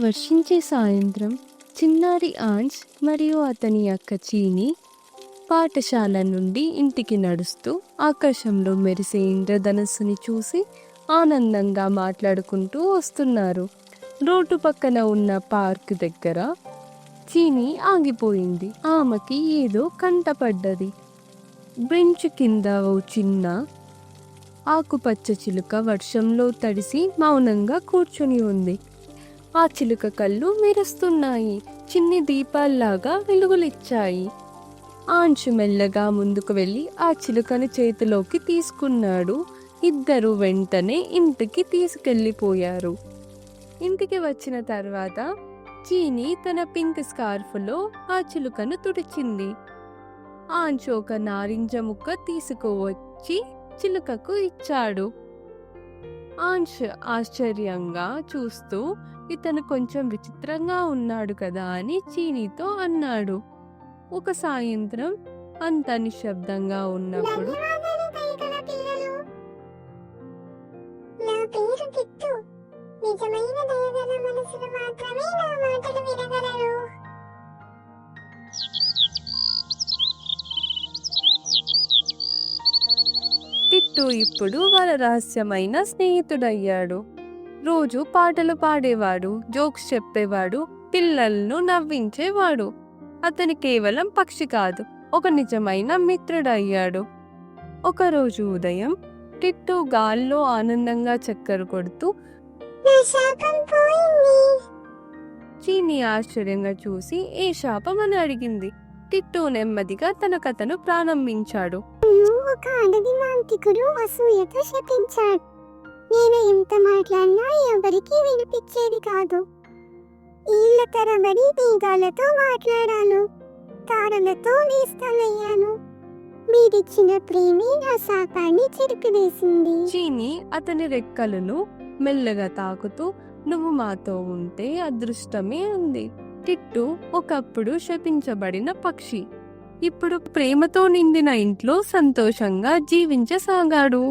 వర్షించే సాయంత్రం చిన్నారి ఆన్స్ మరియు అతని అక్క చీని పాఠశాల నుండి ఇంటికి నడుస్తూ ఆకాశంలో మెరిసే ఇంద్రధనస్సుని చూసి ఆనందంగా మాట్లాడుకుంటూ వస్తున్నారు. రోడ్డు పక్కన ఉన్న పార్క్ దగ్గర చీని ఆగిపోయింది. ఆమెకి ఏదో కంటపడ్డది. బెంచ్ కింద ఓ చిన్న ఆకుపచ్చ చిలుక వర్షంలో తడిసి మౌనంగా కూర్చుని ఉంది. ఆ చిలుక కళ్ళు మెరుస్తున్నాయి, చిన్ని దీపాల్లాగా వెలుగులిచ్చాయి. ఆంచు మెల్లగా ముందుకు వెళ్ళి ఆ చిలుకని చేతిలోకి తీసుకున్నాడు. ఇద్దరు వెంటనే ఇంటికి తీసుకెళ్ళిపోయారు. ఇంటికి వచ్చిన తర్వాత చీని తన పింక్ స్కార్ఫ్లో ఆ చిలుకను తుడిచింది. ఆంచు ఒక నారింజ ముక్క తీసుకువచ్చి చిలుకకు ఇచ్చాడు. ఆంచ్ ఆశ్చర్యంగా చూస్తూ ఇతను కొంచెం విచిత్రంగా ఉన్నాడు కదా అని చీనీతో అన్నాడు. ఒక సాయంత్రం అంత నిశ్శబ్దంగా ఉన్నప్పుడు టిట్టు ఇప్పుడు వాళ్ళ రహస్యమైన స్నేహితుడయ్యాడు. రోజు పాటలు పాడేవాడు, జోక్స్ చెప్పేవాడు, పిల్లలను నవ్వించేవాడు. అతని కేవలం పక్షి కాదు, ఒక నిజమైన మిత్రుడయ్యాడు. ఒకరోజు ఉదయం టిట్టు గాల్లో ఆనందంగా చక్కర కొడుతూ చీని ఆశ్చర్యంగా చూసి ఏ శాపం అని అడిగింది. టిట్టు నెమ్మదిగా తన కథను ప్రారంభించాడు. ఒక అడవి మాంత్రికుడు అసూయతో శపించాడు. నేను ఎంత మాట్లాడినా ఎవరికి వినిపించేది కాదు. ఈళ్ళ తరబడి తీగాలతో మాట్లాడాను, తారలతో నేస్తానయ్యాను. మీరిచ్చిన ప్రేమే నా శాపాన్ని చెరిపివేసింది. చీని అతని రెక్కలను మెల్లగా తాకుతూ నువ్వు మాతో ఉంటే అదృష్టమే అంది. టిట్టు ఒకప్పుడు శపించబడిన పక్షి ఇప్పుడు ప్రేమతో నిండిన ఇంట్లో సంతోషంగా జీవించసాగాడు.